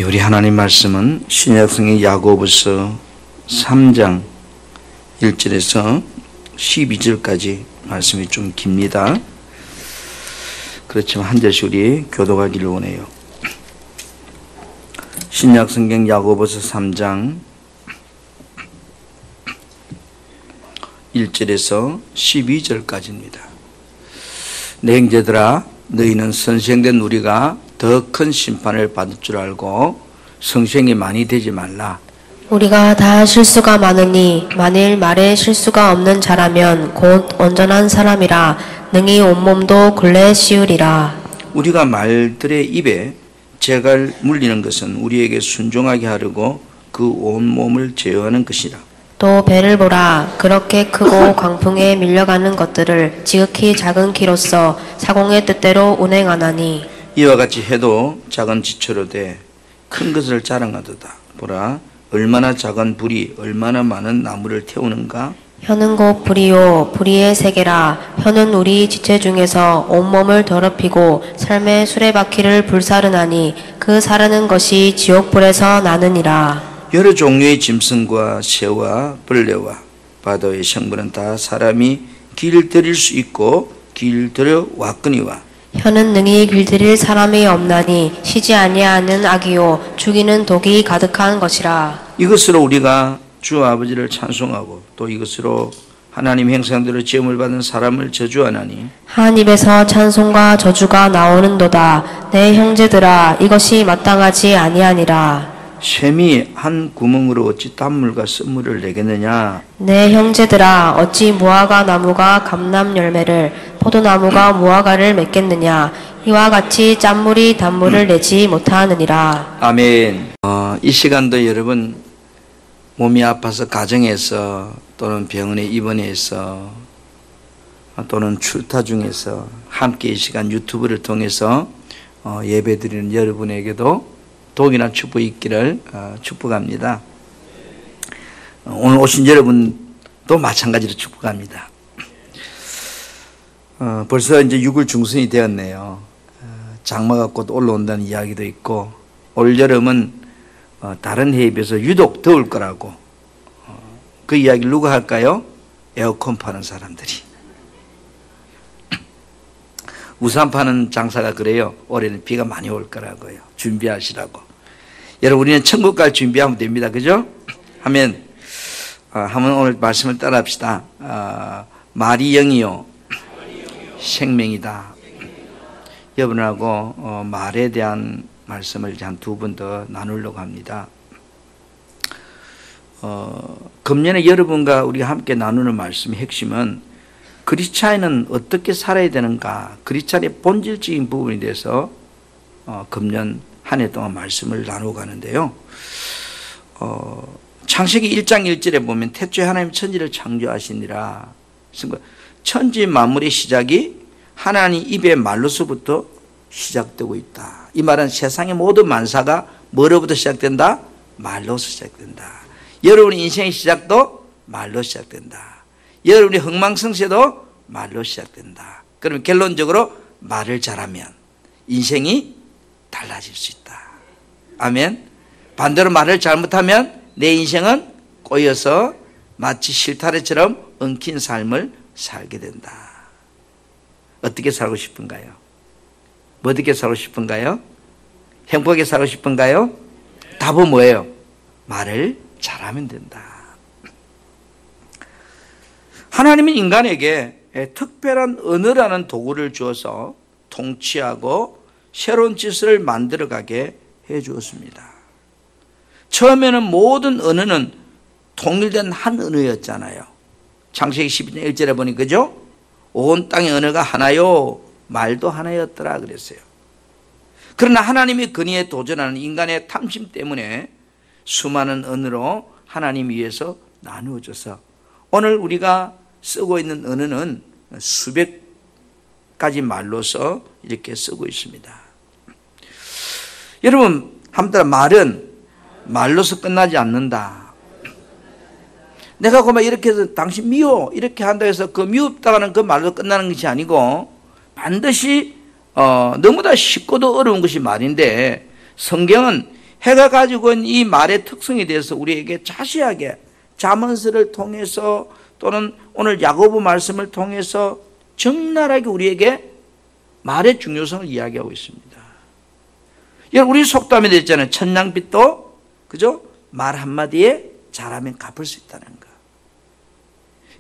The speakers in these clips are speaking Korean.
우리 하나님 말씀은 신약성경 야고보서 3장 1절에서 12절까지 말씀이 좀 깁니다. 그렇지만 한 절씩 우리 교독하기를 원해요. 신약성경 야고보서 3장 1절에서 12절까지입니다. 내 형제들아, 너희는 선생된 우리가 더 큰 심판을 받을 줄 알고 성생이 많이 되지 말라. 우리가 다 실수가 많으니 만일 말에 실수가 없는 자라면 곧 온전한 사람이라 능히 온몸도 굴레 씌우리라. 우리가 말들의 입에 재갈 물리는 것은 우리에게 순종하게 하려고 그 온몸을 제어하는 것이라. 또 배를 보라. 그렇게 크고 광풍에 밀려가는 것들을 지극히 작은 키로서 사공의 뜻대로 운행하나니 이와 같이 해도 작은 지체로 돼 큰 것을 자랑하도다. 보라, 얼마나 작은 불이 얼마나 많은 나무를 태우는가. 혀는 곧 불이요 불의의 세계라. 혀는 우리 지체 중에서 온몸을 더럽히고 삶의 수레바퀴를 불사르나니 그 사르는 것이 지옥불에서 나느니라. 여러 종류의 짐승과 새와 벌레와 바다의 생물은 다 사람이 길들일 수 있고 길들여 왔거니와 혀는 능히 길들일 사람이 없나니 쉬지 아니하는 악이요 죽이는 독이 가득한 것이라. 이것으로 우리가 주 아버지를 찬송하고 또 이것으로 하나님 형상대로 지음을 받은 사람을 저주하나니 한 입에서 찬송과 저주가 나오는도다. 내 형제들아, 이것이 마땅하지 아니하니라. 샘이 한 구멍으로 어찌 단물과 쓴물을 내겠느냐. 내 형제들아, 어찌 무화과 나무가 감람 열매를 포도나무가 무화과를 맺겠느냐. 이와 같이 짠물이 단물을 내지 못하느니라. 아멘. 이 시간도 여러분 몸이 아파서 가정에서 또는 병원에 입원해서 또는 출타 중에서 함께 이 시간 유튜브를 통해서 예배드리는 여러분에게도 독이나 축복이 있기를 축복합니다. 오늘 오신 여러분도 마찬가지로 축복합니다. 벌써 이제 6월 중순이 되었네요. 장마가 곧 올라온다는 이야기도 있고 올 여름은 다른 해에 비해서 유독 더울 거라고 그 이야기를 누가 할까요? 에어컨 파는 사람들이. 우산 파는 장사가 그래요. 올해는 비가 많이 올 거라고요. 준비하시라고. 여러분, 우리는 천국 갈 준비하면 됩니다. 그죠? 하면 한번 오늘 말씀을 따라합시다. 말이 영이요 생명이다. 여러분하고 말에 대한 말씀을 한 두 번 더 나누려고 합니다. 금년에 여러분과 우리가 함께 나누는 말씀의 핵심은 크리스찬은 어떻게 살아야 되는가, 크리스찬의 본질적인 부분에 대해서 금년 한 해 동안 말씀을 나누고 가는데요. 창세기 1장 1절에 보면 태초에 하나님 천지를 창조하시니라. 천지 만물의 시작이 하나님 입의 말로서부터 시작되고 있다. 이 말은 세상의 모든 만사가 뭐로부터 시작된다? 말로서 시작된다. 여러분의 인생의 시작도 말로 시작된다. 여러분의 흥망성쇠도 말로 시작된다. 그러면 결론적으로 말을 잘하면 인생이 달라질 수 있다. 아멘. 반대로 말을 잘못하면 내 인생은 꼬여서 마치 실타래처럼 엉킨 삶을 살게 된다. 어떻게 살고 싶은가요? 어떻게 살고 싶은가요? 행복하게 살고 싶은가요? 답은 뭐예요? 말을 잘하면 된다. 하나님은 인간에게 특별한 언어라는 도구를 주어서 통치하고 새로운 질서를 만들어가게 해주었습니다. 처음에는 모든 언어는 통일된 한 언어였잖아요. 창세기 12장 1절에 보니 그죠? 온 땅의 언어가 하나요, 말도 하나였더라 그랬어요. 그러나 하나님의 근위에 도전하는 인간의 탐심 때문에 수많은 언어로 하나님 위해서 나누어져서 오늘 우리가 쓰고 있는 언어는 수백 가지 말로서 이렇게 쓰고 있습니다. 여러분, 한번 말은 말로서 끝나지 않는다. 내가 그만 이렇게 해서 당신 미워 이렇게 한다 해서 그 미웠다가는 그 말로 끝나는 것이 아니고 반드시 너무나 쉽고도 어려운 것이 말인데 성경은 해가 가지고 있는 이 말의 특성에 대해서 우리에게 자세하게 잠언서를 통해서 또는 오늘 야고보 말씀을 통해서 적나라하게 우리에게 말의 중요성을 이야기하고 있습니다. 우리 속담에 있잖아요. 천냥빚도 그죠? 말 한마디에 잘하면 갚을 수 있다는 거.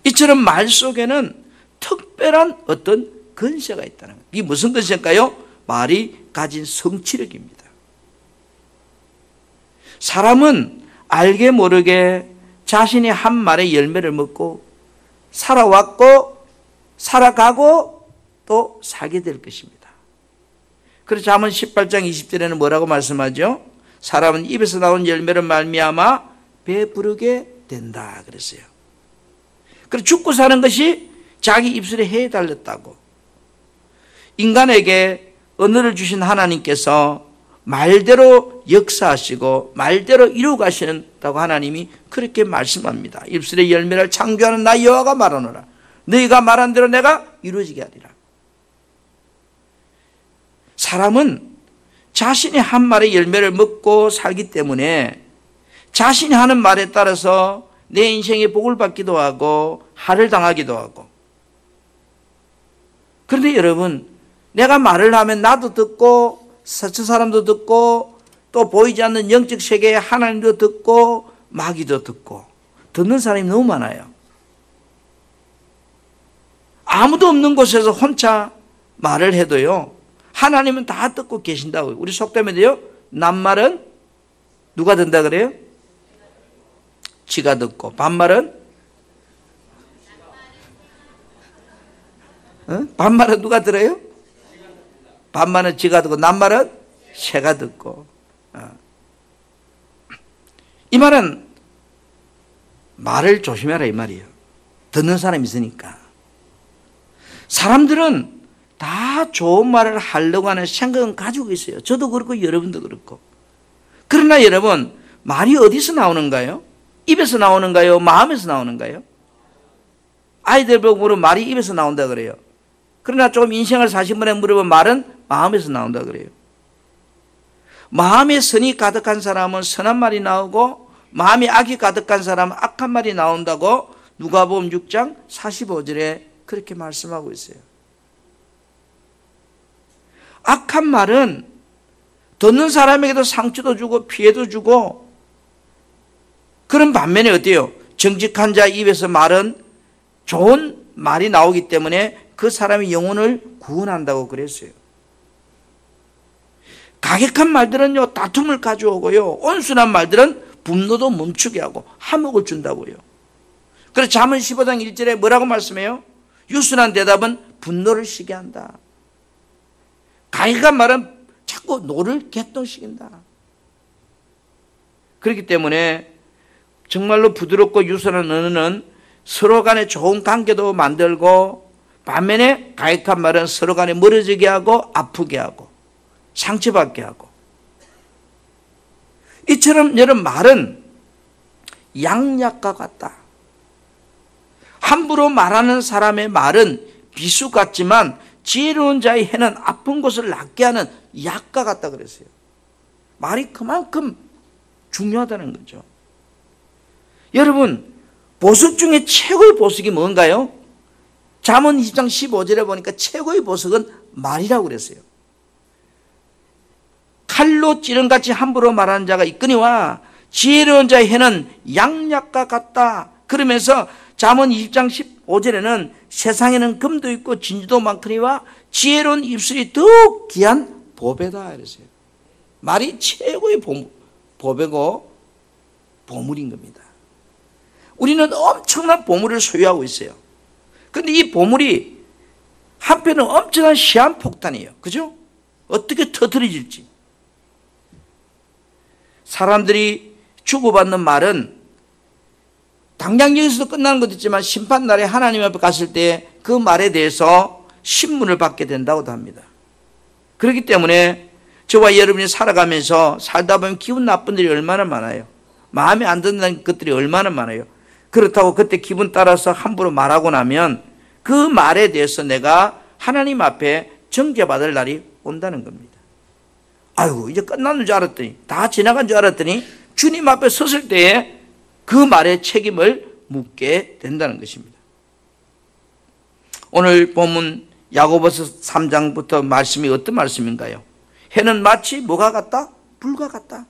이처럼 말 속에는 특별한 어떤 근세가 있다는 거. 이게 무슨 근세일까요? 말이 가진 성취력입니다. 사람은 알게 모르게 자신이 한 말의 열매를 먹고 살아왔고 살아가고 또 살게 될 것입니다. 그래서 잠언 18장 20절에는 뭐라고 말씀하죠? 사람은 입에서 나온 열매를 말미암아 배부르게 된다 그랬어요. 그래서 죽고 사는 것이 자기 입술에 해에 달렸다고. 인간에게 언어를 주신 하나님께서 말대로 역사하시고 말대로 이루어가신다고 하나님이 그렇게 말씀합니다. 입술의 열매를 창조하는 나 여호와가 말하노라. 너희가 말한 대로 내가 이루어지게 하리라. 사람은 자신이 한 말의 열매를 먹고 살기 때문에 자신이 하는 말에 따라서 내 인생에 복을 받기도 하고 할을 당하기도 하고. 그런데 여러분, 내가 말을 하면 나도 듣고 서처 사람도 듣고 또 보이지 않는 영적 세계의 하나님도 듣고 마귀도 듣고 듣는 사람이 너무 많아요. 아무도 없는 곳에서 혼자 말을 해도요, 하나님은 다 듣고 계신다고요. 우리 속담에도요, 낱말은 누가 듣는다 그래요? 지가 듣고. 반말은? 반말은 누가 들어요? 반말은 지가 듣고, 낱말은 새가 듣고. 이 말은 말을 조심해라 이 말이에요. 듣는 사람이 있으니까. 사람들은 다 좋은 말을 하려고 하는 생각은 가지고 있어요. 저도 그렇고 여러분도 그렇고. 그러나 여러분, 말이 어디서 나오는가요? 입에서 나오는가요? 마음에서 나오는가요? 아이들 보고 물으면 말이 입에서 나온다 그래요. 그러나 좀 인생을 사신 분에 물어보면 말은 마음에서 나온다 그래요. 마음에 선이 가득한 사람은 선한 말이 나오고 마음에 악이 가득한 사람은 악한 말이 나온다고 누가복음 6장 45절에 그렇게 말씀하고 있어요. 악한 말은 듣는 사람에게도 상처도 주고 피해도 주고, 그런 반면에 어때요? 정직한 자 입에서 말은 좋은 말이 나오기 때문에 그 사람의 영혼을 구원한다고 그랬어요. 가격한 말들은요, 다툼을 가져오고요, 온순한 말들은 분노도 멈추게 하고 화목을 준다고요. 그래서 잠언 15장 1절에 뭐라고 말씀해요? 유순한 대답은 분노를 쉬게 한다. 가격한 말은 자꾸 노를 객동시킨다. 그렇기 때문에 정말로 부드럽고 유순한 언어는 서로 간에 좋은 관계도 만들고, 반면에 가격한 말은 서로 간에 멀어지게 하고 아프게 하고 상처받게 하고. 이처럼 여러분, 말은 양약과 같다. 함부로 말하는 사람의 말은 비수 같지만 지혜로운 자의 해는 아픈 곳을 낫게 하는 약과 같다 그랬어요. 말이 그만큼 중요하다는 거죠. 여러분, 보석 중에 최고의 보석이 뭔가요? 잠언 20장 15절에 보니까 최고의 보석은 말이라고 그랬어요. 칼로 찌른같이 함부로 말하는 자가 있거니와 지혜로운 자의 해는 양약과 같다. 그러면서 잠언 20장 15절에는 세상에는 금도 있고 진주도 많거니와 지혜로운 입술이 더욱 귀한 보배다 이랬어요. 말이 최고의 보배고 보물인 겁니다. 우리는 엄청난 보물을 소유하고 있어요. 그런데 이 보물이 한편은 엄청난 시한폭탄이에요. 그죠? 어떻게 터뜨려질지. 사람들이 주고받는 말은 당장 여기서도 끝나는 것도 있지만 심판날에 하나님 앞에 갔을 때 그 말에 대해서 신문을 받게 된다고도 합니다. 그렇기 때문에 저와 여러분이 살아가면서 살다 보면 기분 나쁜 일이 얼마나 많아요. 마음에 안 드는 것들이 얼마나 많아요. 그렇다고 그때 기분 따라서 함부로 말하고 나면 그 말에 대해서 내가 하나님 앞에 정죄받을 날이 온다는 겁니다. 아이고 이제 끝났는 줄 알았더니, 다 지나간 줄 알았더니 주님 앞에 섰을 때에 그 말의 책임을 묻게 된다는 것입니다. 오늘 본문 야고보서 3장부터 말씀이 어떤 말씀인가요? 해는 마치 뭐가 같다? 불과 같다.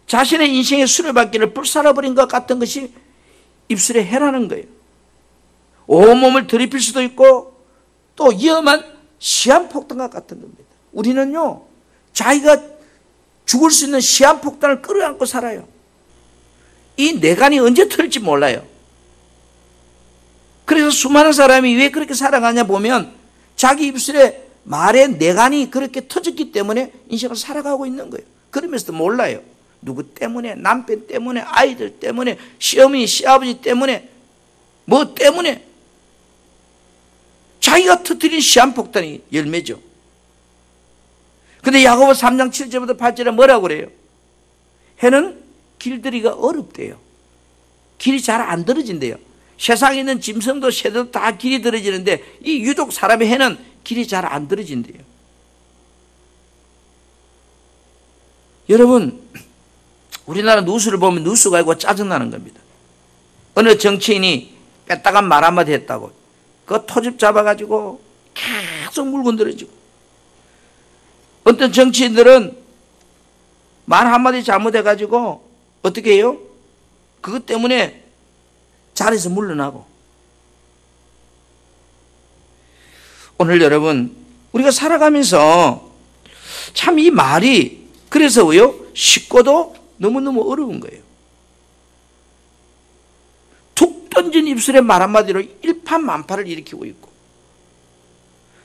자신의 인생의 수레바퀴를 불살아버린 것 같은 것이 입술의 해라는 거예요. 온몸을 들이필 수도 있고 또 위험한 시한폭탄과 같은 겁니다. 우리는요, 자기가 죽을 수 있는 시한폭탄을 끌어안고 살아요. 이 내관이 언제 터질지 몰라요. 그래서 수많은 사람이 왜 그렇게 살아가냐 보면 자기 입술에 말의 내관이 그렇게 터졌기 때문에 인생을 살아가고 있는 거예요. 그러면서도 몰라요. 누구 때문에, 남편 때문에, 아이들 때문에, 시어머니, 시아버지 때문에, 뭐 때문에 자기가 터뜨린 시한폭탄이 열매죠. 근데 야고보 3장 7절부터 8절에 뭐라고 그래요? 해는 길들이기가 어렵대요. 길이 잘 안 들어진대요. 세상에 있는 짐승도 새도 다 길이 들어지는데 이 유독 사람의 해는 길이 잘 안 들어진대요. 여러분, 우리나라 뉴스를 보면 뉴스가 아니고 짜증나는 겁니다. 어느 정치인이 빼딱한 말 한마디 했다고 그 토집 잡아가지고 계속 물건 들어지고, 어떤 정치인들은 말 한마디 잘못해가지고 어떻게 해요? 그것 때문에 자리에서 물러나고. 오늘 여러분, 우리가 살아가면서 참 이 말이 그래서 왜요? 쉽고도 너무너무 어려운 거예요. 툭 던진 입술의 말 한마디로 일파만파를 일으키고 있고,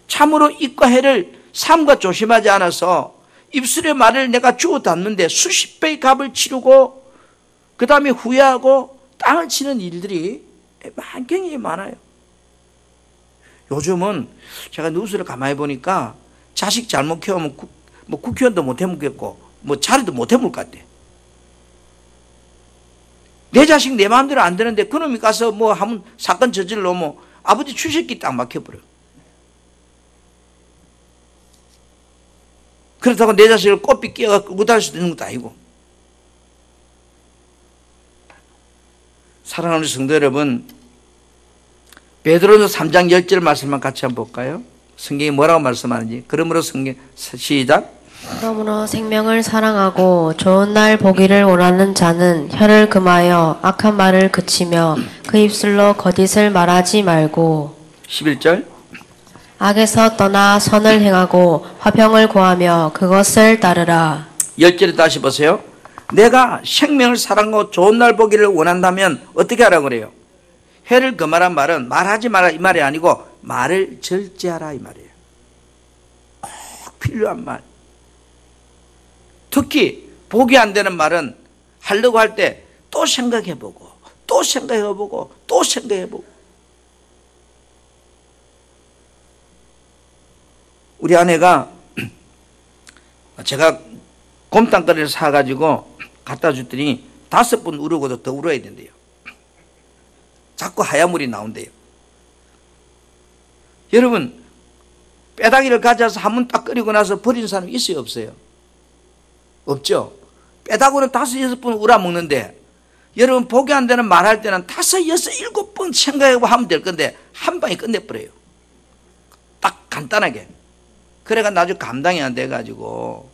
참으로 입과 해를 삼가 조심하지 않아서 입술의 말을 내가 주워 담는데 수십 배의 값을 치르고 그 다음에 후회하고 땅을 치는 일들이 굉장히 많아요. 요즘은 제가 뉴스를 가만히 보니까 자식 잘못 키우면 뭐 국회의원도 못 해먹겠고 뭐 자리도 못 해먹을 것 같아. 내 자식 내 마음대로 안 되는데 그놈이 가서 뭐 하면 사건 저질러 뭐 아버지 출세기 딱 막혀버려. 그렇다고 내 자식을 꽃비 끼어갖고 끌고 다닐 수도 있는 것도 아니고. 사랑하는 성도 여러분, 베드로전서 3장 10절 말씀만 같이 한번 볼까요? 성경이 뭐라고 말씀하는지. 그러므로 성경 시작. 그러므로 생명을 사랑하고 좋은 날 보기를 원하는 자는 혀를 금하여 악한 말을 그치며 그 입술로 거짓을 말하지 말고 11절. 악에서 떠나 선을 행하고 화평을 구하며 그것을 따르라. 10절에 다시 보세요. 내가 생명을 사랑하고 좋은 날 보기를 원한다면 어떻게 하라고 그래요? 혀를 금하란 말은 말하지 마라 이 말이 아니고 말을 절제하라 이 말이에요. 꼭 필요한 말. 특히 복이 안 되는 말은 하려고 할 때 또 생각해보고 또 생각해보고 또 생각해보고. 우리 아내가 제가 곰탕거리를 사가지고 갖다 줬더니 5번 우르고도 더 울어야 된대요. 자꾸 하얀물이 나온대요. 여러분, 빼다기를 가져와서 한 번 딱 끓이고 나서 버리는 사람 있어요 없어요? 없죠. 빼다구는 5, 6번 우려먹는데 여러분 복이 안 되는 말할 때는 5, 6, 7번 생각해보고 하면 될 건데 한 방에 끝내버려요. 딱 간단하게. 그래가 나중에 감당이 안 돼가지고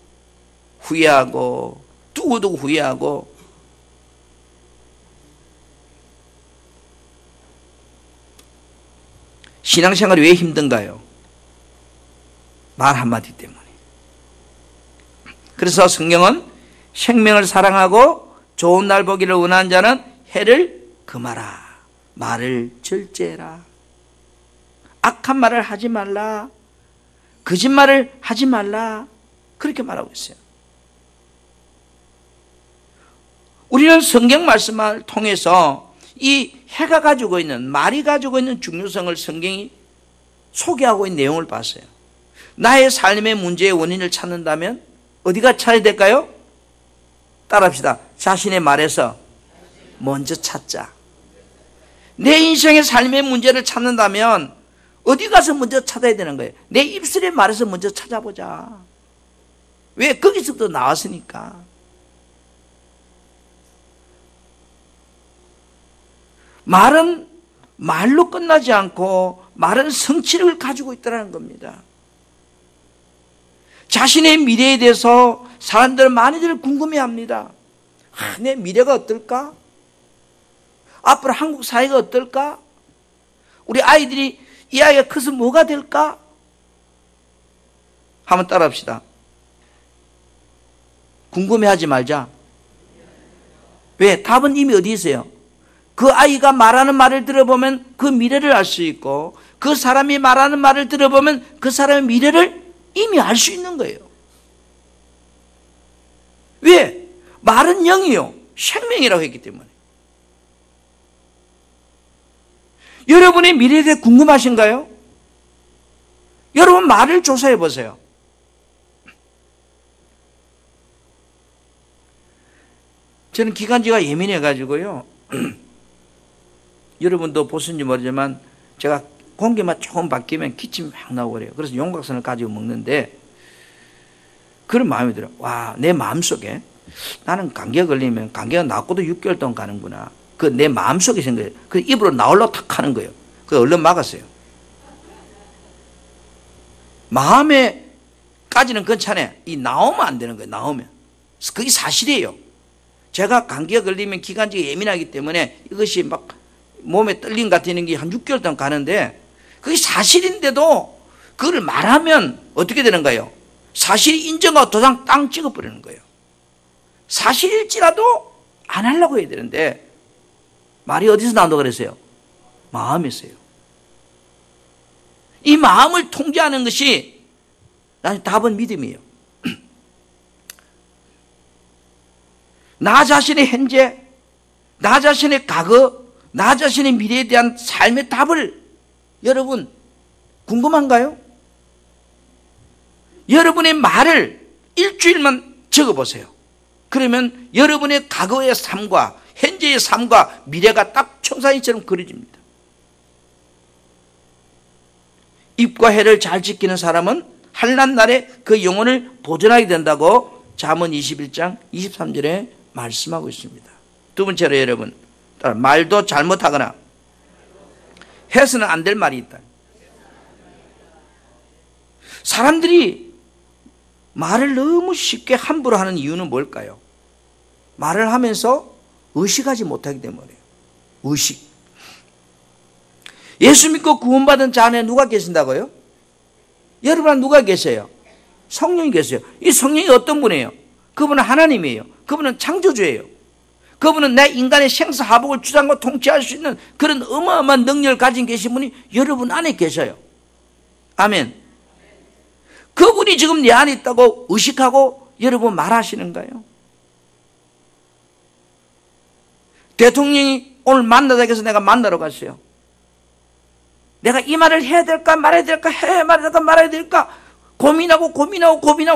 후회하고 두고두고 후회하고. 신앙생활이 왜 힘든가요? 말 한마디 때문에. 그래서 성경은 생명을 사랑하고 좋은 날 보기를 원하는 자는 해를 금하라. 말을 절제해라. 악한 말을 하지 말라. 거짓말을 하지 말라. 그렇게 말하고 있어요. 우리는 성경 말씀을 통해서 이 해가 가지고 있는, 말이 가지고 있는 중요성을 성경이 소개하고 있는 내용을 봤어요. 나의 삶의 문제의 원인을 찾는다면 어디가 찾아야 될까요? 따라합시다. 자신의 말에서 먼저 찾자. 내 인생의 삶의 문제를 찾는다면 어디 가서 먼저 찾아야 되는 거예요? 내 입술의 말에서 먼저 찾아보자. 왜? 거기서부터 나왔으니까. 말은 말로 끝나지 않고 말은 성취력을 가지고 있다는 겁니다. 자신의 미래에 대해서 사람들은 많이들 궁금해합니다. 내 미래가 어떨까? 앞으로 한국 사회가 어떨까? 우리 아이들이 이 아이가 커서 뭐가 될까? 한번 따라합시다. 궁금해하지 말자. 왜? 답은 이미 어디 있어요? 그 아이가 말하는 말을 들어보면 그 미래를 알 수 있고, 그 사람이 말하는 말을 들어보면 그 사람의 미래를 이미 알 수 있는 거예요. 왜? 말은 영이요, 생명이라고 했기 때문에. 여러분의 미래에 대해 궁금하신가요? 여러분 말을 조사해 보세요. 저는 기관지가 예민해가지고요. 여러분도 보셨는지 모르지만 제가 공기만 조금 바뀌면 기침이 막 나오고 그래요. 그래서 용각산을 가지고 먹는데 그런 마음이 들어요. 와, 내 마음속에 나는 감기가 걸리면 감기가 낫고도 6개월 동안 가는구나. 그 내 마음속에 생겨요. 그 입으로 나오려고 탁 하는 거예요. 그래서 얼른 막았어요. 마음에까지는 괜찮아요. 이 나오면 안 되는 거예요. 나오면. 그게 사실이에요. 제가 감기가 걸리면 기관지가 예민하기 때문에 이것이 막 몸에 떨림 같은 게 한 6개월 동안 가는데 그게 사실인데도 그걸 말하면 어떻게 되는가요? 사실이 인정하고 도장 땅 찍어버리는 거예요. 사실일지라도 안 하려고 해야 되는데 말이 어디서 나온다고 그랬어요? 마음에서요. 이 마음을 통제하는 것이 나는 답은 믿음이에요. 나 자신의 현재, 나 자신의 과거, 나 자신의 미래에 대한 삶의 답을 여러분 궁금한가요? 여러분의 말을 일주일만 적어보세요. 그러면 여러분의 과거의 삶과 현재의 삶과 미래가 딱 청사진처럼 그려집니다. 입과 혀를 잘 지키는 사람은 한낱 날에 그 영혼을 보존하게 된다고 잠언 21장 23절에 말씀하고 있습니다. 두 번째로 여러분, 말도 잘못하거나 해서는 안 될 말이 있다. 사람들이 말을 너무 쉽게 함부로 하는 이유는 뭘까요? 말을 하면서 의식하지 못하기 때문이에요. 의식. 예수 믿고 구원받은 자 안에 누가 계신다고요? 여러분 누가 계세요? 성령이 계세요. 이 성령이 어떤 분이에요? 그분은 하나님이에요. 그분은 창조주예요. 그분은 내 인간의 생사하복을 주장하고 통치할 수 있는 그런 어마어마한 능력을 가진 계신 분이 여러분 안에 계셔요. 아멘. 그분이 지금 내 안에 있다고 의식하고 여러분 말하시는가요? 대통령이 오늘 만나자고 해서 내가 만나러 갔어요. 내가 이 말을 해야 될까 말아야 될까 해야 될까 말아야 될까 고민하고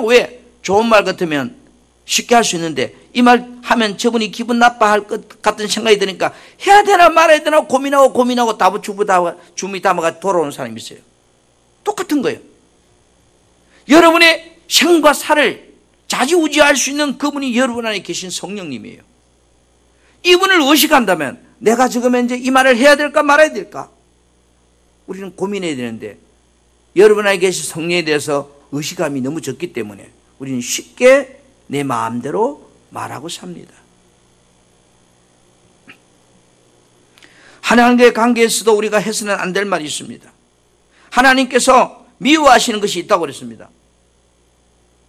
왜? 좋은 말 같으면 쉽게 할 수 있는데 이 말 하면 저분이 기분 나빠할 것 같은 생각이 드니까 해야 되나 말아야 되나 고민하고 주미 담아가 돌아오는 사람이 있어요. 똑같은 거예요. 여러분의 생과 사를 좌지우지할 수 있는 그분이 여러분 안에 계신 성령님이에요. 이분을 의식한다면 내가 지금 이제 이 말을 해야 될까 말아야 될까? 우리는 고민해야 되는데 여러분 안에 계신 성령에 대해서 의식감이 너무 적기 때문에 우리는 쉽게 내 마음대로 말하고 삽니다. 하나님과의 관계에서도 우리가 해서는 안 될 말이 있습니다. 하나님께서 미워하시는 것이 있다고 그랬습니다.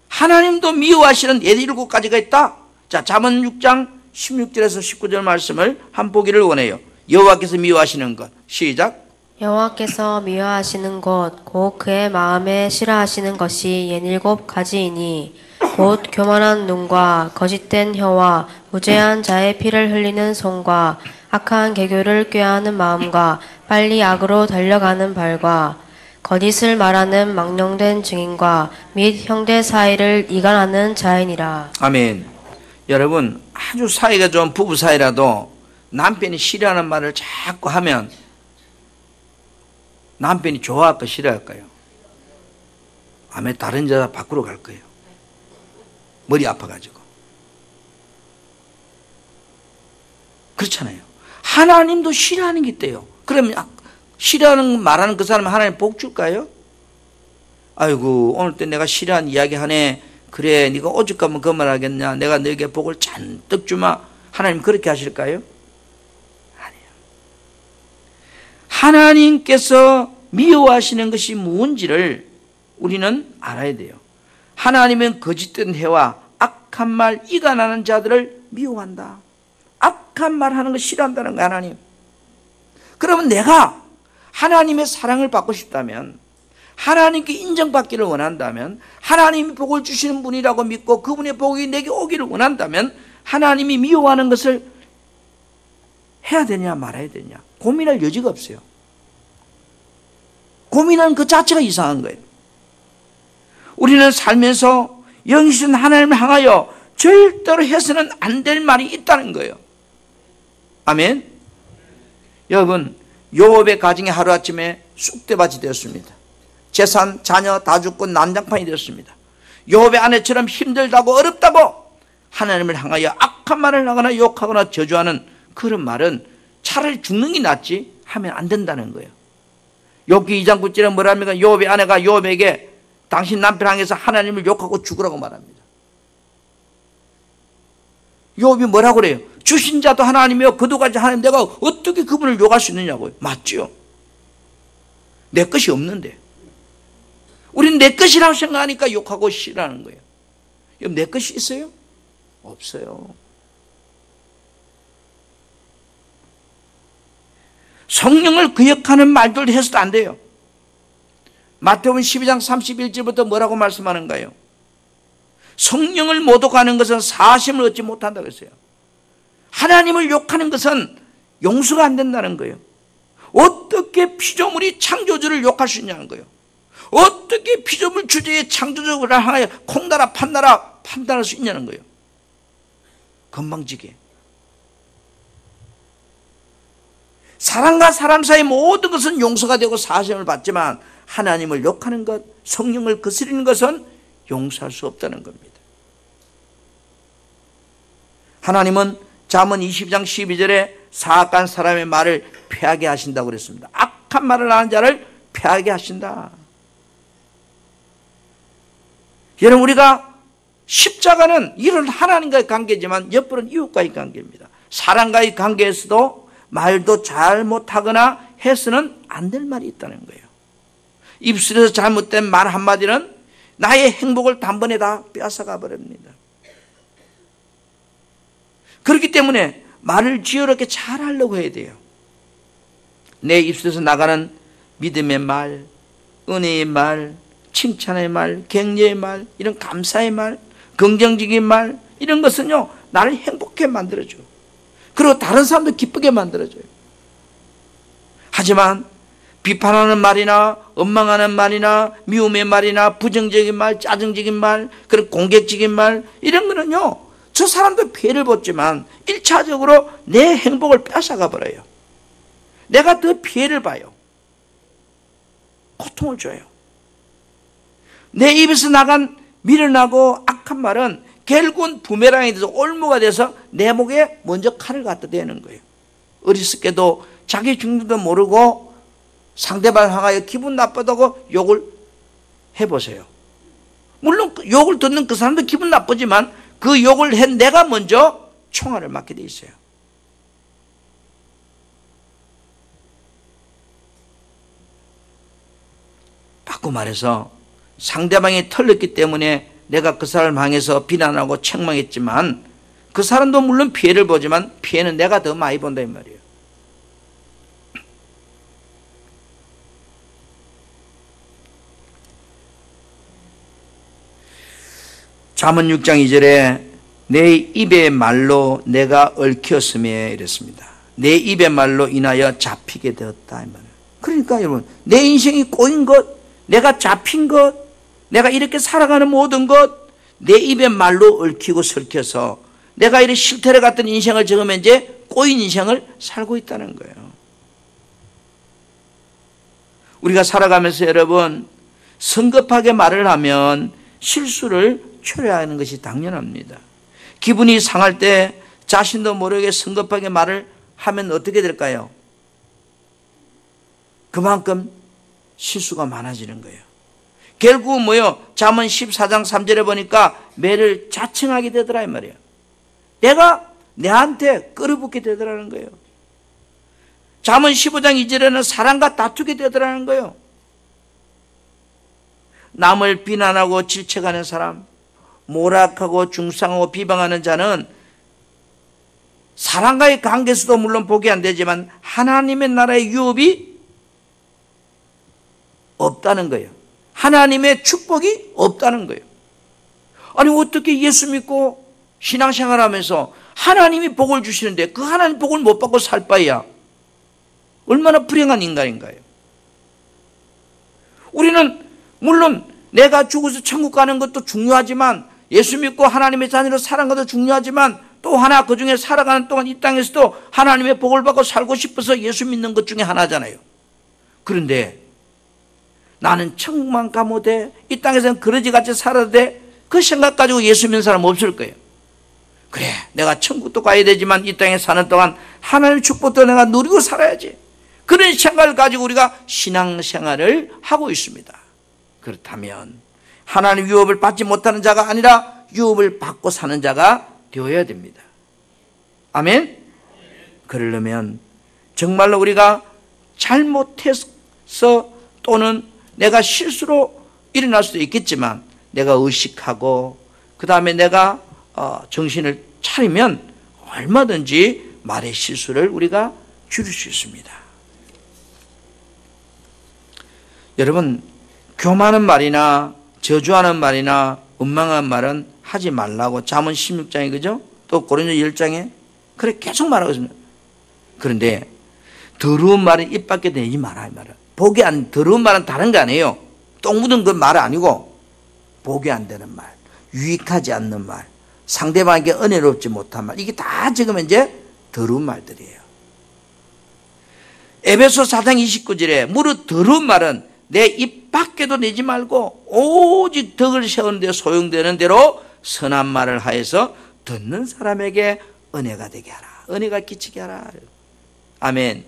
하나님도 미워하시는 7가지가 있다. 자, 잠언 6장 16절에서 19절 말씀을 한 보기를 원해요. 여호와께서 미워하시는 것. 시작. 여호와께서 미워하시는 것 곧 그의 마음에 싫어하시는 것이 7가지이니 곧 교만한 눈과 거짓된 혀와 무죄한 자의 피를 흘리는 손과 악한 개교를 꾀하는 마음과 빨리 악으로 달려가는 발과 거짓을 말하는 망령된 증인과 및 형제 사이를 이간하는 자이니라. 아멘. 여러분 아주 사이가 좋은 부부 사이라도 남편이 싫어하는 말을 자꾸 하면 남편이 좋아할까 싫어할까요? 아멘. 다른 여자 밖으로 갈 거예요. 머리 아파가지고. 그렇잖아요. 하나님도 싫어하는 게 있대요. 그러면 싫어하는 말하는 그 사람은 하나님 복 줄까요? 아이고 오늘 때 내가 싫어하는 이야기 하네. 그래 네가 오죽하면 그 말 하겠냐. 내가 너에게 복을 잔뜩 주마. 하나님 그렇게 하실까요? 아니에요. 하나님께서 미워하시는 것이 무엇인지를 우리는 알아야 돼요. 하나님은 거짓된 해와 악한 말, 이가 나는 자들을 미워한다. 악한 말 하는 거 싫어한다는 거야, 하나님. 그러면 내가 하나님의 사랑을 받고 싶다면, 하나님께 인정받기를 원한다면, 하나님이 복을 주시는 분이라고 믿고 그분의 복이 내게 오기를 원한다면 하나님이 미워하는 것을 해야 되냐 말아야 되냐 고민할 여지가 없어요. 고민하는 그 자체가 이상한 거예요. 우리는 살면서 영이신 하나님을 향하여 절대로 해서는 안 될 말이 있다는 거예요. 아멘. 여러분, 요업의 가정이 하루아침에 쑥대밭이 되었습니다. 재산, 자녀 다 죽고 난장판이 되었습니다. 요업의 아내처럼 힘들다고 어렵다고 하나님을 향하여 악한 말을 하거나 욕하거나 저주하는 그런 말은 차라리 죽는 게 낫지 하면 안 된다는 거예요. 욥기 2장 9절에 뭐라 합니까? 요업의 아내가 요업에게 당신 남편 향해서 하나님을 욕하고 죽으라고 말합니다. 요업이 뭐라고 그래요? 주신 자도 하나님이요 거두가지 하나님, 내가 어떻게 그분을 욕할 수 있느냐고요. 맞죠? 내 것이 없는데 우리는 내 것이라고 생각하니까 욕하고 싫어하는 거예요. 여러분, 내 것이 있어요? 없어요. 성령을 거역하는 말들 해서도 안 돼요. 마태복음 12장 31절부터 뭐라고 말씀하는가요? 성령을 모독하는 것은 사심을 얻지 못한다고 했어요. 하나님을 욕하는 것은 용서가 안 된다는 거예요. 어떻게 피조물이 창조주를 욕할 수 있냐는 거예요. 어떻게 피조물 주제의 창조주를 향하여 콩나라 판나라 판단할 수 있냐는 거예요. 건방지게. 사람과 사람 사이 모든 것은 용서가 되고 사심을 받지만 하나님을 욕하는 것, 성령을 거스리는 것은 용서할 수 없다는 겁니다. 하나님은 잠언 20장 12절에 사악한 사람의 말을 패하게 하신다고 그랬습니다. 악한 말을 하는 자를 패하게 하신다. 여러분, 우리가 십자가는 이런 하나님과의 관계지만 옆으로는 이웃과의 관계입니다. 사람과의 관계에서도 말도 잘못하거나 해서는 안 될 말이 있다는 거예요. 입술에서 잘못된 말 한마디는 나의 행복을 단번에 다 빼앗아가 버립니다. 그렇기 때문에 말을 지혜롭게 잘 하려고 해야 돼요. 내 입술에서 나가는 믿음의 말, 은혜의 말, 칭찬의 말, 격려의 말, 이런 감사의 말, 긍정적인 말, 이런 것은요 나를 행복하게 만들어줘요. 그리고 다른 사람도 기쁘게 만들어줘요. 하지만 비판하는 말이나 원망하는 말이나 미움의 말이나 부정적인 말, 짜증적인 말, 그런 공격적인 말, 이런 거는요 저 사람도 피해를 봤지만 1차적으로 내 행복을 뺏어가 버려요. 내가 더 피해를 봐요. 고통을 줘요. 내 입에서 나간 미련하고 악한 말은 결국은 부메랑이 돼서 올무가 돼서 내 목에 먼저 칼을 갖다 대는 거예요. 어리석게도 자기 중심도 모르고 상대방을 향하여 기분 나쁘다고 욕을 해보세요. 물론 욕을 듣는 그 사람도 기분 나쁘지만 그 욕을 한 내가 먼저 총알을 맞게 돼 있어요. 바꿔 말해서 상대방이 털렸기 때문에 내가 그 사람을 향해서 비난하고 책망했지만 그 사람도 물론 피해를 보지만 피해는 내가 더 많이 본다 이 말이에요. 잠언 6장 2절에 내 입의 말로 내가 얽혔음에 이랬습니다. 내 입의 말로 인하여 잡히게 되었다 이 말이에요. 그러니까 여러분, 내 인생이 꼬인 것, 내가 잡힌 것, 내가 이렇게 살아가는 모든 것, 내 입의 말로 얽히고 설켜서 내가 이렇게 실태를 갖던 인생을 적으면 이제 꼬인 인생을 살고 있다는 거예요. 우리가 살아가면서 여러분 성급하게 말을 하면 실수를 초래하는 것이 당연합니다. 기분이 상할 때 자신도 모르게 성급하게 말을 하면 어떻게 될까요? 그만큼 실수가 많아지는 거예요. 결국은 뭐요? 잠언 14장 3절에 보니까 매를 자청하게 되더라 이 말이에요. 내가 내한테 끌어붙게 되더라는 거예요. 잠언 15장 2절에는 사람과 다투게 되더라는 거예요. 남을 비난하고 질책하는 사람, 모락하고 중상하고 비방하는 자는 사람과의 관계에서도 물론 복이 안 되지만 하나님의 나라의 유업이 없다는 거예요. 하나님의 축복이 없다는 거예요. 아니 어떻게 예수 믿고 신앙생활하면서 하나님이 복을 주시는데 그 하나님 복을 못 받고 살 바에야 얼마나 불행한 인간인가요? 우리는 물론 내가 죽어서 천국 가는 것도 중요하지만 예수 믿고 하나님의 자녀로 살아가는 것도 중요하지만 또 하나 그중에 살아가는 동안 이 땅에서도 하나님의 복을 받고 살고 싶어서 예수 믿는 것 중에 하나잖아요. 그런데 나는 천국만 가면 돼, 이 땅에서는 그러지같이 살아도 돼, 그 생각 가지고 예수 믿는 사람 없을 거예요. 그래 내가 천국도 가야 되지만 이 땅에 사는 동안 하나님의 축복도 내가 누리고 살아야지, 그런 생각을 가지고 우리가 신앙생활을 하고 있습니다. 그렇다면 하나님 유업을 받지 못하는 자가 아니라 유업을 받고 사는 자가 되어야 됩니다. 아멘? 그러려면 정말로 우리가 잘못해서 또는 내가 실수로 일어날 수도 있겠지만 내가 의식하고 그 다음에 내가 정신을 차리면 얼마든지 말의 실수를 우리가 줄일 수 있습니다. 여러분, 교만한 말이나 저주하는 말이나 원망한 말은 하지 말라고 잠언 16장에 그죠? 또 고린도 10장에 그래 계속 말하고 있습니다. 그런데 더러운 말은 입 밖에 내지 마라 이 말은. 복이 안, 더러운 말은 다른 게 아니에요. 똥 묻은 그 말 아니고 복이 안 되는 말, 유익하지 않는 말, 상대방에게 은혜롭지 못한 말, 이게 다 지금 이제 더러운 말들이에요. 에베소 4장 29절에 무릇 더러운 말은 내 입 밖에도 내지 말고 오직 덕을 세우는 데 소용되는 대로 선한 말을 하여서 듣는 사람에게 은혜가 되게 하라. 은혜가 끼치게 하라. 아멘.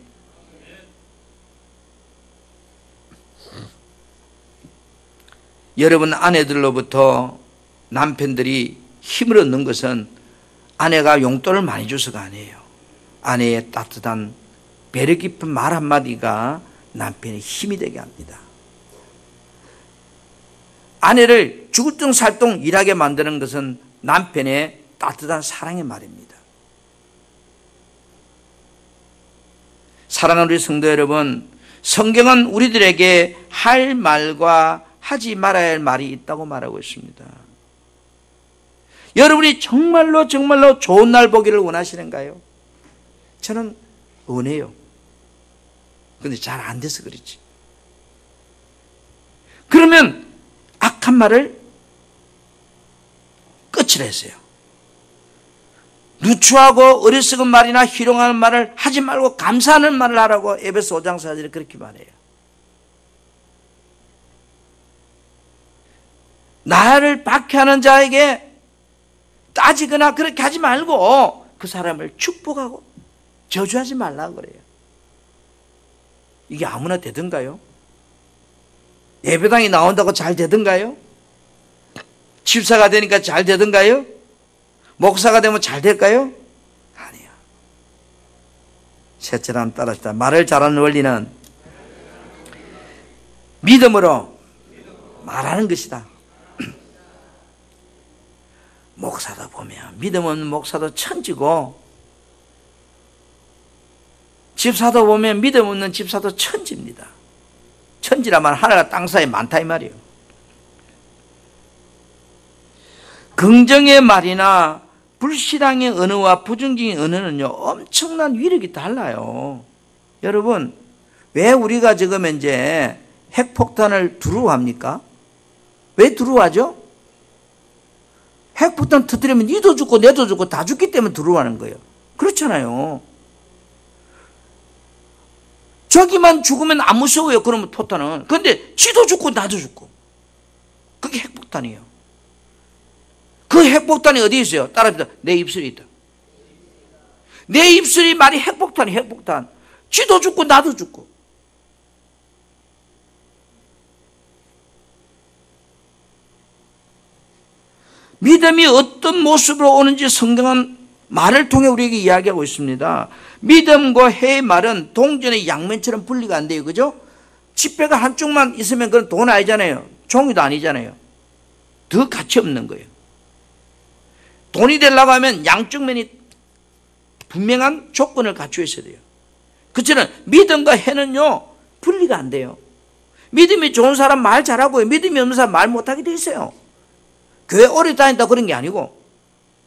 여러분 아내들로부터 남편들이 힘을 얻는 것은 아내가 용돈을 많이 줘서가 아니에요. 아내의 따뜻한 배려 깊은 말 한마디가 남편의 힘이 되게 합니다. 아내를 죽을 둥 살 둥 일하게 만드는 것은 남편의 따뜻한 사랑의 말입니다. 사랑하는 우리 성도 여러분, 성경은 우리들에게 할 말과 하지 말아야 할 말이 있다고 말하고 있습니다. 여러분이 정말로 좋은 날 보기를 원하시는가요? 저는 원해요. 그런데 잘 안 돼서 그렇지. 그러면 악한 말을 끝을 했어요. 누추하고 어리석은 말이나 희롱하는 말을 하지 말고 감사하는 말을 하라고 에베소 5장 4절에 그렇게 말해요. 나를 박해하는 자에게 따지거나 그렇게 하지 말고 그 사람을 축복하고 저주하지 말라고 그래요. 이게 아무나 되던가요? 예배당에 나온다고 잘 되던가요? 집사가 되니까 잘 되던가요? 목사가 되면 잘 될까요? 아니요. 셋째로 한번 따라합시다. 말을 잘하는 원리는 믿음으로 말하는 것이다. 목사도 보면 믿음 없는 목사도 천지고 집사도 보면 믿음 없는 집사도 천지입니다. 천지라면 하늘과 땅 사이에 많다 이 말이에요. 긍정의 말이나 불신앙의 언어와 부정적인 언어는요 엄청난 위력이 달라요. 여러분, 왜 우리가 지금 이제 핵폭탄을 두려워합니까? 왜 두려워하죠? 핵폭탄 터뜨리면 니도 죽고 내도 죽고 다 죽기 때문에 두려워하는 거예요. 그렇잖아요. 저기만 죽으면 안 무서워요. 그러면 포탄은. 그런데 지도 죽고 나도 죽고. 그게 핵폭탄이에요. 그 핵폭탄이 어디 있어요? 따라합니다. 내 입술에 있다. 내 입술이 말이 핵폭탄이 핵폭탄. 쥐도 죽고 나도 죽고. 믿음이 어떤 모습으로 오는지 성경은 말을 통해 우리에게 이야기하고 있습니다. 믿음과 해의 말은 동전의 양면처럼 분리가 안 돼요. 그죠? 지폐가 한쪽만 있으면 그건 돈 아니잖아요. 종이도 아니잖아요. 더 가치 없는 거예요. 돈이 되려고 하면 양쪽 면이 분명한 조건을 갖추어 있어야 돼요. 그처럼 믿음과 해는요, 분리가 안 돼요. 믿음이 좋은 사람 말 잘하고요. 믿음이 없는 사람 말 못하게 돼 있어요. 교회 오래 다닌다 그런 게 아니고,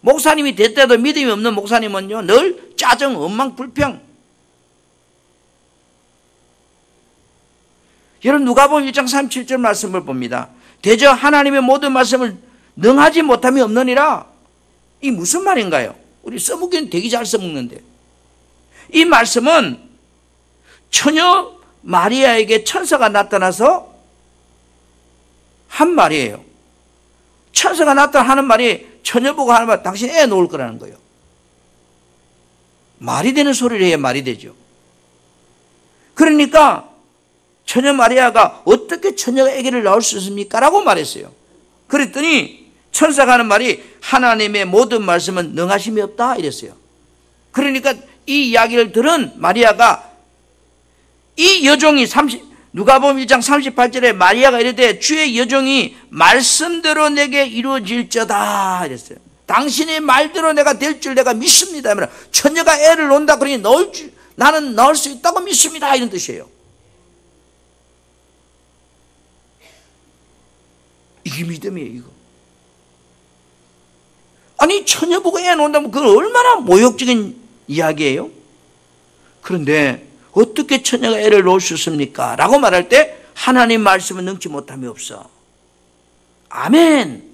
목사님이 됐대도 믿음이 없는 목사님은요, 늘 짜증, 원망, 불평. 여러분, 누가복음 1장 37절 말씀을 봅니다. 대저 하나님의 모든 말씀을 능하지 못함이 없느니라. 이 무슨 말인가요? 우리 써먹기는 되게 잘 써먹는데, 이 말씀은 처녀 마리아에게 천사가 나타나서 한 말이에요. 천사가 나타나는 말이 처녀 보고 하는 말, 당신 애 놓을 거라는 거예요. 말이 되는 소리를 해야 말이 되죠. 그러니까 처녀 마리아가 어떻게 처녀가 아기를 낳을 수 있습니까? 라고 말했어요. 그랬더니 천사가 하는 말이 하나님의 모든 말씀은 능하심이 없다 이랬어요. 그러니까 이 이야기를 들은 마리아가, 이 여종이 누가복음 1장 38절에 마리아가 이르되 주의 여종이 말씀대로 내게 이루어질저다 이랬어요. 당신의 말대로 내가 될 줄 내가 믿습니다. 처녀가 애를 낳는다 그러니 나는 낳을 수 있다고 믿습니다 이런 뜻이에요. 이게 믿음이에요. 이거. 아니 처녀 보고 애 낳는다면 그건 얼마나 모욕적인 이야기예요. 그런데 어떻게 처녀가 애를 낳을 수 있습니까? 라고 말할 때 하나님 말씀은 능치 못함이 없어. 아멘.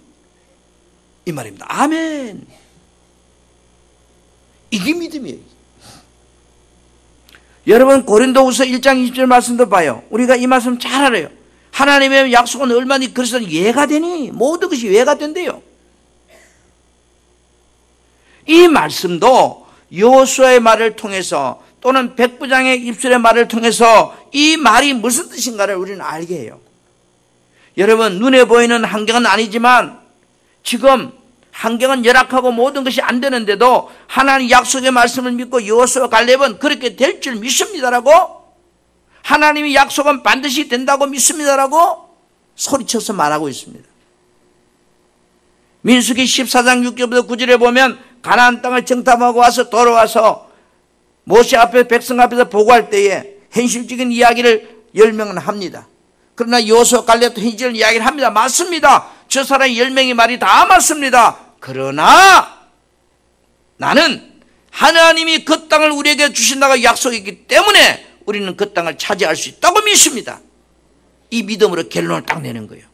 이 말입니다. 아멘. 이게 믿음이에요. 여러분 고린도후서 1장 20절 말씀도 봐요. 우리가 이 말씀 잘 알아요. 하나님의 약속은 얼마나 그리스도는 예가 되니 모든 것이 예가 된대요. 이 말씀도 여호수아의 말을 통해서 또는 백부장의 입술의 말을 통해서 이 말이 무슨 뜻인가를 우리는 알게 해요. 여러분 눈에 보이는 환경은 아니지만 지금 환경은 열악하고 모든 것이 안 되는데도 하나님 약속의 말씀을 믿고 여호수아 갈렙은 그렇게 될 줄 믿습니다라고, 하나님의 약속은 반드시 된다고 믿습니다라고 소리쳐서 말하고 있습니다. 민수기 14장 6절부터 9절에 보면 가나안 땅을 정탐하고 와서 돌아와서 모세 앞에 백성 앞에서 보고할 때에 현실적인 이야기를 10명은 합니다. 그러나 여호수아 갈렙도 현실적인 이야기를 합니다. 맞습니다. 저 사람 10명이 말이 다 맞습니다. 그러나 나는 하나님이 그 땅을 우리에게 주신다고 약속했기 때문에 우리는 그 땅을 차지할 수 있다고 믿습니다. 이 믿음으로 결론을 딱 내는 거예요.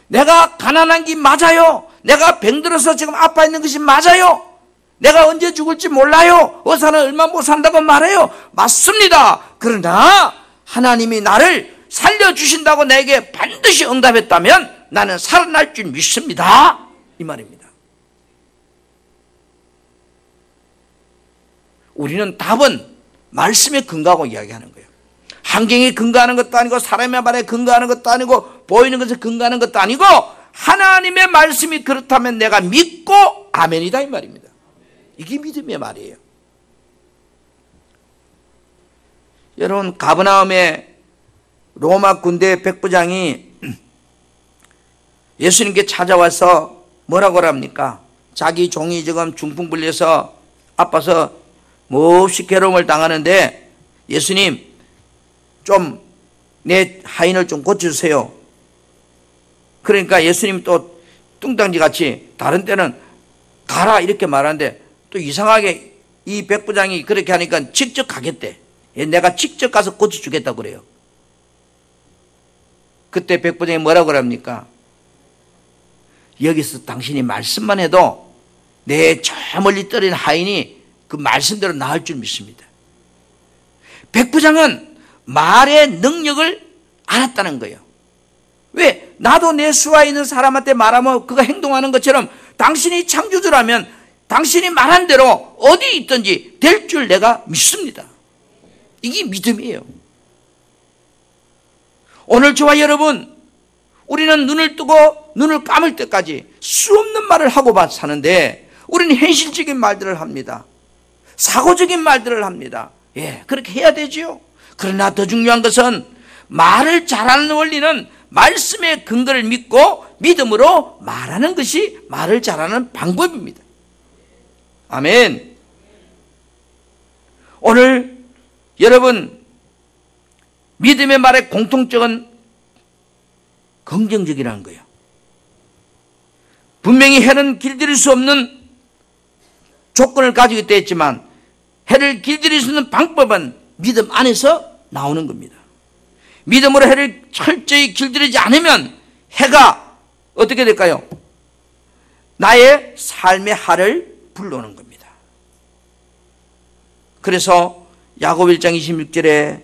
내가 가난한 게 맞아요. 내가 병들어서 지금 아파 있는 것이 맞아요. 내가 언제 죽을지 몰라요. 의사는 얼마 못 산다고 말해요. 맞습니다. 그러나 하나님이 나를 살려주신다고 내게 반드시 응답했다면 나는 살아날 줄 믿습니다. 이 말입니다. 우리는 답은 말씀에 근거하고 이야기하는 거예요. 환경에 근거하는 것도 아니고 사람의 말에 근거하는 것도 아니고 보이는 것에 근거하는 것도 아니고 하나님의 말씀이 그렇다면 내가 믿고 아멘이다 이 말입니다. 이게 믿음의 말이에요. 여러분 가버나움의 로마 군대 백부장이 예수님께 찾아와서 뭐라고 합니까? 자기 종이 지금 중풍 불려서 아파서 몹시 괴로움을 당하는데 예수님 좀 내 하인을 좀 고쳐주세요. 그러니까 예수님 또 뚱땅지 같이 다른 때는 가라 이렇게 말하는데 또 이상하게 이 백부장이 그렇게 하니까 직접 가겠대. 내가 직접 가서 고쳐주겠다고 그래요. 그때 백부장이 뭐라고 합니까? 여기서 당신이 말씀만 해도 내 저 멀리 떨어진 하인이 그 말씀대로 나을 줄 믿습니다. 백부장은 말의 능력을 알았다는 거예요. 왜? 나도 내 수하에 있는 사람한테 말하면 그가 행동하는 것처럼 당신이 창조주라면 당신이 말한 대로 어디 있든지 될 줄 내가 믿습니다. 이게 믿음이에요. 오늘 저와 여러분, 우리는 눈을 뜨고 눈을 감을 때까지 수 없는 말을 하고 사는데 우리는 현실적인 말들을 합니다. 사고적인 말들을 합니다. 예, 그렇게 해야 되지요. 그러나 더 중요한 것은 말을 잘하는 원리는 말씀의 근거를 믿고 믿음으로 말하는 것이 말을 잘하는 방법입니다. 아멘. 오늘 여러분, 믿음의 말의 공통점은 긍정적이라는 거예요. 분명히 해는 길들일 수 없는 조건을 가지고 있다 했지만 해를 길들일 수 있는 방법은 믿음 안에서 나오는 겁니다. 믿음으로 해를 철저히 길들이지 않으면 해가 어떻게 될까요? 나의 삶의 하를 불러오는 겁니다. 그래서 야고보 1장 26절에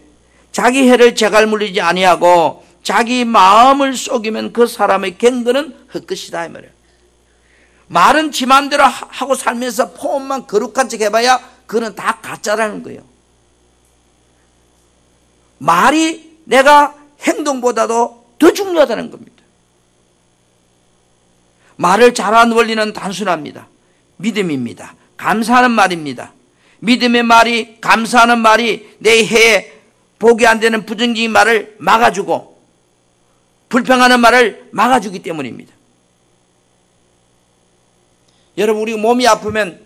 자기 해를 제갈 물리지 아니하고 자기 마음을 속이면 그 사람의 경건은 헛것이다 이 말이에요. 말은 지 마음대로 하고 살면서 폼만 거룩한 척 해봐야 그는 다 가짜라는 거예요. 말이 내가 행동보다도 더 중요하다는 겁니다. 말을 잘하는 원리는 단순합니다. 믿음입니다. 감사하는 말입니다. 믿음의 말이, 감사하는 말이 내 해에 복이 안 되는 부정적인 말을 막아주고 불평하는 말을 막아주기 때문입니다. 여러분, 우리 몸이 아프면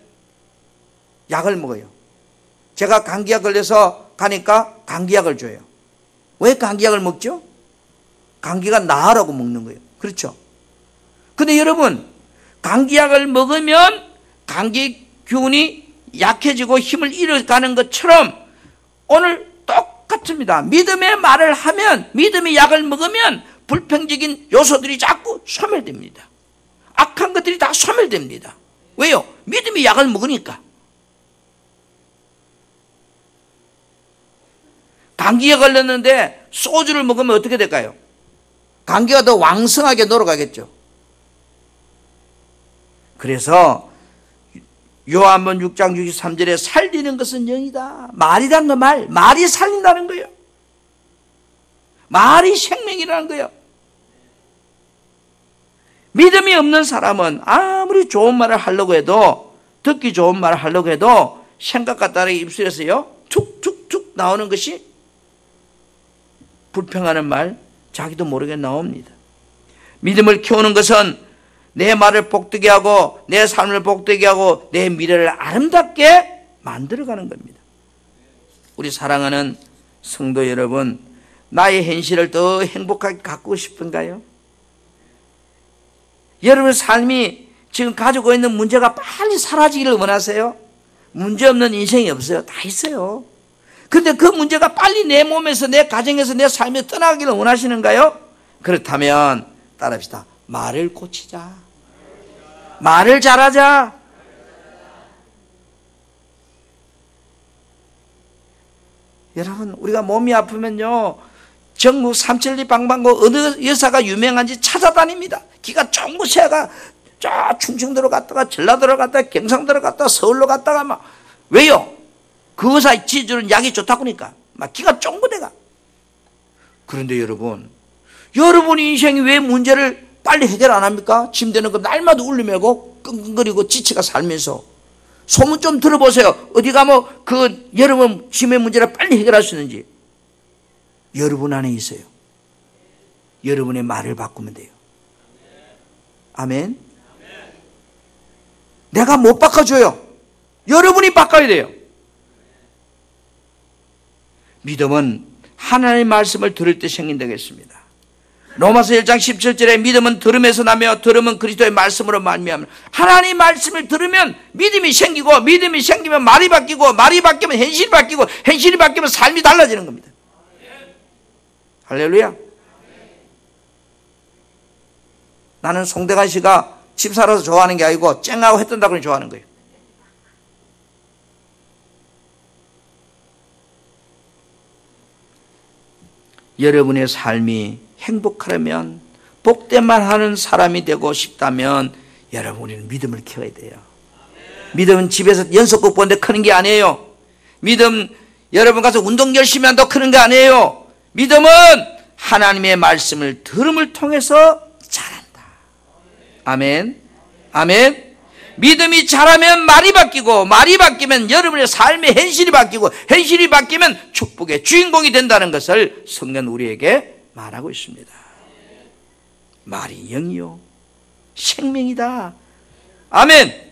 약을 먹어요. 제가 감기약 걸려서 가니까 감기약을 줘요. 왜 감기약을 먹죠? 감기가 나으라고 먹는 거예요. 그렇죠? 근데 여러분, 감기약을 먹으면 감기 기운이 약해지고 힘을 잃어가는 것처럼 오늘 똑같습니다. 믿음의 말을 하면, 믿음의 약을 먹으면 불평적인 요소들이 자꾸 소멸됩니다. 악한 것들이 다 소멸됩니다. 왜요? 믿음의 약을 먹으니까. 감기에 걸렸는데 소주를 먹으면 어떻게 될까요? 감기가 더 왕성하게 놀아가겠죠. 그래서 요한복음 6장 63절에 살리는 것은 영이다. 말이란 거 말이 살린다는 거예요. 말이 생명이라는 거예요. 믿음이 없는 사람은 아무리 좋은 말을 하려고 해도, 듣기 좋은 말을 하려고 해도 생각과 다르게 입술에서요 툭툭툭 나오는 것이 불평하는 말, 자기도 모르게 나옵니다. 믿음을 키우는 것은 내 말을 복되게 하고 내 삶을 복되게 하고 내 미래를 아름답게 만들어가는 겁니다. 우리 사랑하는 성도 여러분, 나의 현실을 더 행복하게 가꾸고 싶은가요? 여러분의 삶이 지금 가지고 있는 문제가 빨리 사라지기를 원하세요? 문제 없는 인생이 없어요. 다 있어요. 그런데 그 문제가 빨리 내 몸에서, 내 가정에서, 내 삶에 떠나기를 원하시는가요? 그렇다면 따라합시다. 말을 고치자. 말을 잘하자. 여러분, 우리가 몸이 아프면요 전국 삼천리 방방곡 어느 여사가 유명한지 찾아다닙니다. 기가 쫑긋 새가 저 충청도로 갔다가 전라도로 갔다가 경상도로 갔다가 서울로 갔다가 막. 왜요? 그 의사 지주는 약이 좋다고 하니까 막 기가 쫑긋해가. 그런데 여러분, 여러분의 인생이 왜 문제를 빨리 해결 안 합니까? 침대는 그 날마다 울리매고 끙끙거리고 지치가 살면서. 소문 좀 들어보세요. 어디 가면 그 여러분 짐의 문제를 빨리 해결할 수 있는지. 여러분 안에 있어요. 여러분의 말을 바꾸면 돼요. 아멘. 내가 못 바꿔줘요. 여러분이 바꿔야 돼요. 믿음은 하나님의 말씀을 들을 때 생긴다고 했습니다. 로마서 1장 17절에 믿음은 들음에서 나며 들음은 그리스도의 말씀으로 말미암아. 하나님의 말씀을 들으면 믿음이 생기고, 믿음이 생기면 말이 바뀌고, 말이 바뀌면 현실이 바뀌고, 현실이 바뀌면 삶이 달라지는 겁니다. 할렐루야. 나는 송대관 씨가 집사라서 좋아하는 게 아니고 쨍하고 했던다고 좋아하는 거예요. 여러분의 삶이 행복하려면 복된 말 하는 사람이 되고 싶다면 여러분, 우리는 믿음을 키워야 돼요. 믿음은 집에서 연속극 보는데 크는 게 아니에요. 믿음, 여러분 가서 운동 열심히 한다고 크는 게 아니에요. 믿음은 하나님의 말씀을 들음을 통해서 자란다. 아멘. 아멘. 믿음이 자라면 말이 바뀌고, 말이 바뀌면 여러분의 삶의 현실이 바뀌고, 현실이 바뀌면 축복의 주인공이 된다는 것을 성경은 우리에게 말하고 있습니다. 말이 영이요 생명이다. 아멘.